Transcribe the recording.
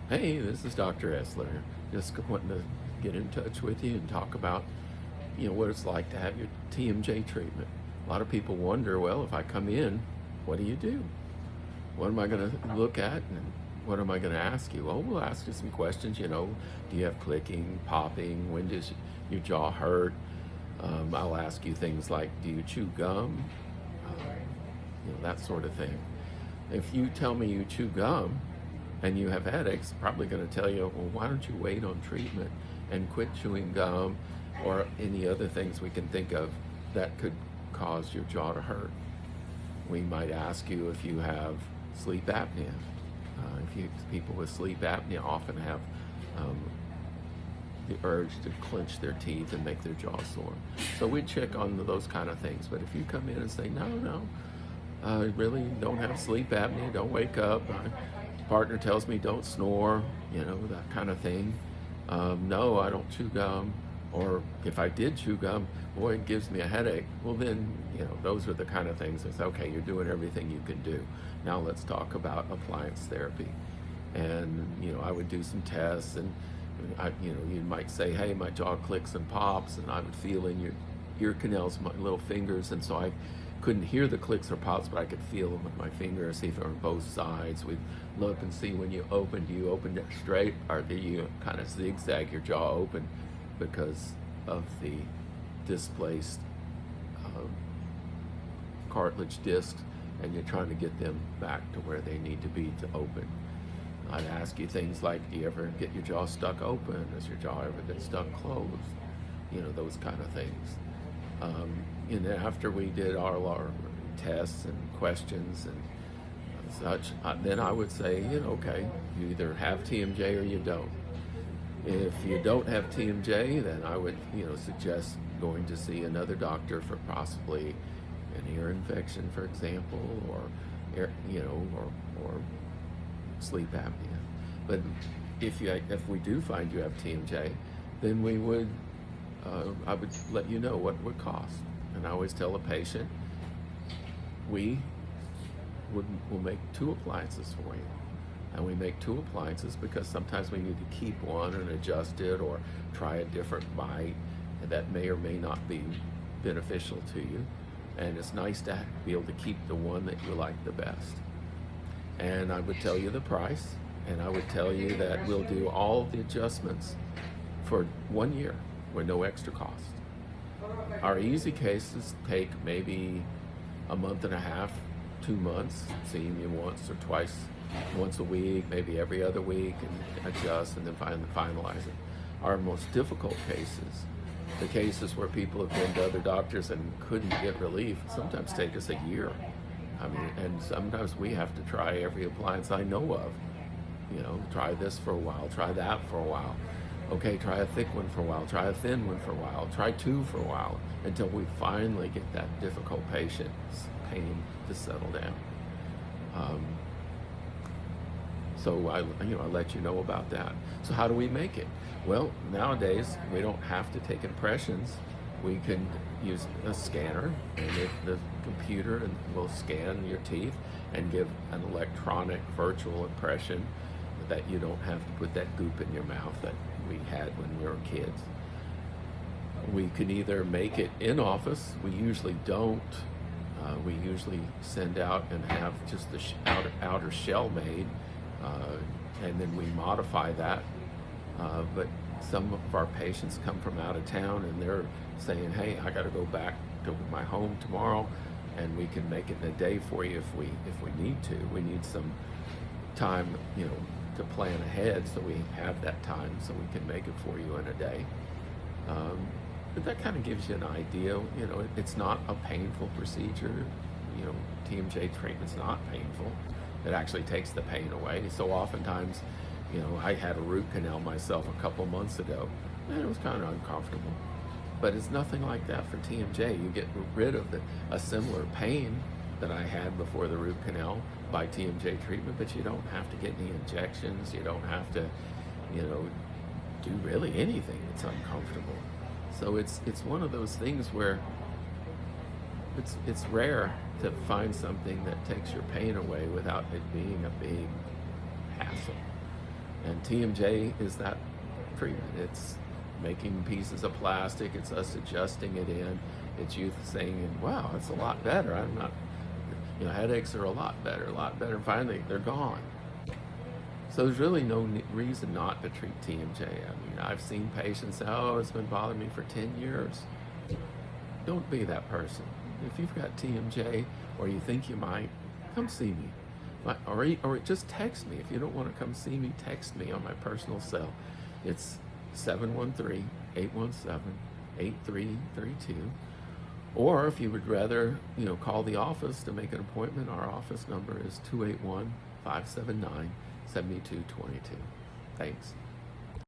Hey, this is Dr. Essler. Just wanting to get in touch with you and talk about, what it's like to have your TMJ treatment. A lot of people wonder, well, if I come in, what do you do? What am I going to look at and what am I going to ask you? Well, we'll ask you some questions, do you have clicking, popping? When does your jaw hurt? I'll ask you things like, do you chew gum? That sort of thing. If you tell me you chew gum, and you have headaches, probably going to tell you, well, why don't you wait on treatment and quit chewing gum or any other things we can think of that could cause your jaw to hurt. We might ask you if you have sleep apnea. People with sleep apnea often have the urge to clench their teeth and make their jaw sore. So we check on those kind of things. But if you come in and say, no, I really don't have sleep apnea, don't wake up, partner tells me don't snore, that kind of thing. No, I don't chew gum. Or if I did chew gum, boy, it gives me a headache. Well, then, those are the kind of things that's okay, you're doing everything you can do. Now let's talk about appliance therapy. And, I would do some tests and, you might say, hey, my jaw clicks and pops, and I would feel in your ear canals, my little fingers, and so I couldn't hear the clicks or pops, but I could feel them with my fingers, see if they're on both sides. We'd look and see when you open, do you open it straight or do you kind of zigzag your jaw open because of the displaced cartilage discs, and you're trying to get them back to where they need to be to open. I'd ask you things like, do you ever get your jaw stuck open? Has your jaw ever been stuck closed? Those kind of things. And then after we did our tests and questions and such, then I would say, okay, you either have TMJ or you don't. If you don't have TMJ, then I would, suggest going to see another doctor for possibly an ear infection, for example, or sleep apnea. But if we do find you have TMJ, then I would let you know what it would cost. And I always tell a patient, we'll make 2 appliances for you. And we make 2 appliances because sometimes we need to keep one and adjust it or try a different bite that may or may not be beneficial to you. And it's nice to be able to keep the one that you like the best. And I would tell you the price, and I would tell you that we'll do all the adjustments for 1 year with no extra cost. Our easy cases take maybe a month and a half, 2 months, seeing you once or twice, once a week, maybe every other week, and adjust and then finalize it. Our most difficult cases, the cases where people have been to other doctors and couldn't get relief, sometimes take us a year. And sometimes we have to try every appliance I know of. Try this for a while, try that for a while. Okay, try a thick one for a while, try a thin one for a while, try 2 for a while, until we finally get that difficult patient's pain to settle down. So I let you know about that. So how do we make it? Well, nowadays we don't have to take impressions. We can use a scanner, and the computer will scan your teeth and give an electronic virtual impression that you don't have to put that goop in your mouth that we had when we were kids. We can either make it in office. We usually don't. We usually send out and have just the outer shell made, and then we modify that. But some of our patients come from out of town and they're saying, hey, I got to go back to my home tomorrow, and we can make it in a day for you if we need to. We need some time, to plan ahead, so we have that time so we can make it for you in a day. But that kind of gives you an idea. It's not a painful procedure. TMJ treatment's not painful. It actually takes the pain away. So oftentimes, I had a root canal myself a couple months ago, and it was kind of uncomfortable. But it's nothing like that for TMJ. You get rid of a similar pain that I had before the root canal by TMJ treatment, but you don't have to get any injections. You don't have to, do really anything that's uncomfortable. So it's one of those things where it's rare to find something that takes your pain away without it being a big hassle. And And TMJ is that treatment. It's making pieces of plastic, it's us adjusting it in, it's you saying, wow, it's a lot better. I'm not, headaches are a lot better, a lot better. Finally, they're gone. So there's really no reason not to treat TMJ. I mean, I've seen patients say, oh, it's been bothering me for 10 years. Don't be that person. If you've got TMJ or you think you might, come see me. Or just text me. If you don't want to come see me, text me on my personal cell. It's 713-817-8332. Or if you would rather, call the office to make an appointment, our office number is 281-579-7222. Thanks.